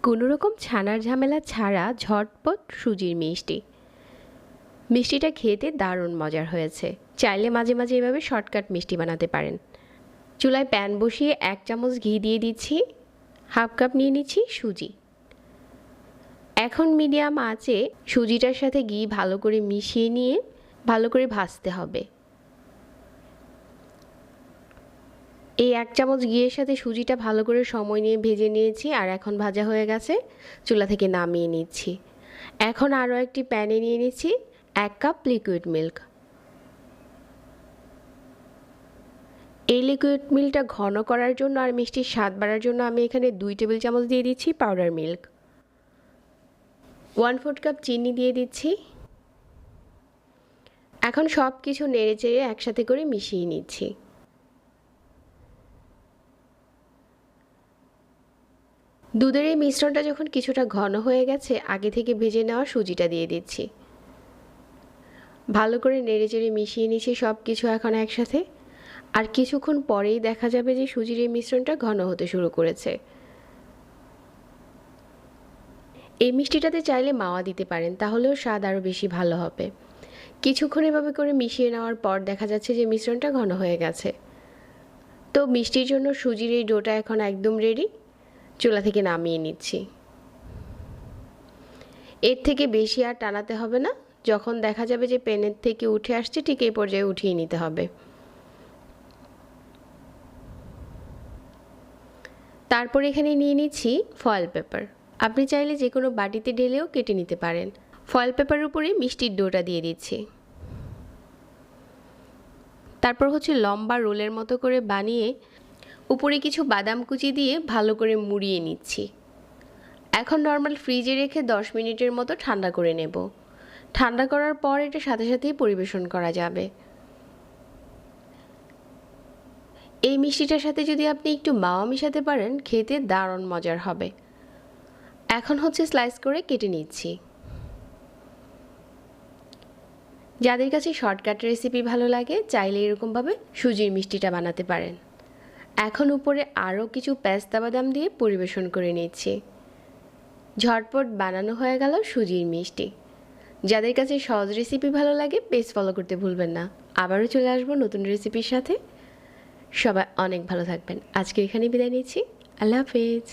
কোনো রকম ছানার ঝামেলা ছাড়া ঝটপট সুজির মিষ্টি। মিষ্টিটা খেতে দারুণ মজার হয়েছে। চাইলে মাঝে মাঝে এভাবে শর্টকাট মিষ্টি বানাতে পারেন। চুলায় প্যান বসিয়ে 1 চামচ ঘি দিয়ে দিচ্ছি, হাফ কাপ নিয়ে নিচ্ছি সুজি। এখন মিডিয়াম আঁচে সুজিটার সাথে ঘি ভালো করে মিশিয়ে নিয়ে ভালো করে ভাজতে হবে। এই 1 চামচ ঘিয়ের সাথে সুজিটা ভালো করে সময় নিয়ে ভেজে নিয়েছি, আর এখন ভাজা হয়ে গেছে। চুলা থেকে নামিয়ে নিচ্ছি। এখন আরও একটি প্যানে নিয়ে নিচ্ছি 1 কাপ লিকুইড মিল্ক। এই লিকুইড মিল্কটা ঘন করার জন্য আর মিষ্টির স্বাদ বাড়ার জন্য আমি এখানে 2 টেবিল চামচ দিয়ে দিচ্ছি পাউডার মিল্ক। 1/4 কাপ চিনি দিয়ে দিচ্ছি। এখন সব কিছু নেড়ে চেড়ে একসাথে করে মিশিয়ে নিচ্ছি। দুধের এই মিশ্রণটা যখন কিছুটা ঘন হয়ে গেছে, আগে থেকে ভেজে নেওয়া সুজিটা দিয়ে দিচ্ছি। ভালো করে নেড়ে চেড়ে মিশিয়ে নিচ্ছি সব কিছু এখন একসাথে। আর কিছুক্ষণ পরেই দেখা যাবে যে সুজির এই মিশ্রণটা ঘন হতে শুরু করেছে। এই মিষ্টিটাতে চাইলে মাওয়া দিতে পারেন, তাহলেও স্বাদ আরও বেশি ভালো হবে। কিছুক্ষণ এভাবে করে মিশিয়ে নেওয়ার পর দেখা যাচ্ছে যে মিশ্রণটা ঘন হয়ে গেছে। তো মিষ্টির জন্য সুজির এই ডোটা এখন একদম রেডি। চুলা থেকে নামিয়ে নিচ্ছি। এর থেকে বেশি আর টানাতে হবে না। যখন দেখা যাবে যে প্যানের থেকে উঠে আসছে, ঠিক এই পর্যায়ে উঠিয়ে নিতে হবে। তারপর এখানে নিয়ে নিচ্ছি ফয়েল পেপার। আপনি চাইলে যে কোনো বাটিতে ঢেলেও কেটে নিতে পারেন। ফয়েল পেপারের উপরে মিষ্টির ডোটা দিয়ে দিচ্ছি। তারপর লম্বা রোলের মতো করে বানিয়ে উপরে কিছু বাদাম কুচি দিয়ে ভালো করে মুড়িয়ে নিচ্ছি। এখন নর্মাল ফ্রিজে রেখে 10 মিনিটের মতো ঠান্ডা করে নেব। ঠান্ডা করার পর এটা সাথে সাথেই পরিবেশন করা যাবে। এই মিষ্টিটার সাথে যদি আপনি একটু মাওয়া মিশাতে পারেন, খেতে দারুণ মজার হবে। এখন স্লাইস করে কেটে নিচ্ছি। যাদের কাছে শর্টকাট রেসিপি ভালো লাগে, চাইলে এরকমভাবে সুজির মিষ্টিটা বানাতে পারেন। এখন উপরে আরও কিছু পেস্তা বাদাম দিয়ে পরিবেশন করে নিচ্ছি। ঝটপট বানানো হয়ে গেল সুজির মিষ্টি। যাদের কাছে সহজ রেসিপি ভালো লাগে, পেজ ফলো করতে ভুলবেন না। আবারও চলে আসবো নতুন রেসিপির সাথে। সবাই অনেক ভালো থাকবেন। আজকে এখানেই বিদায় নিচ্ছি। আল্লাহ হাফেজ।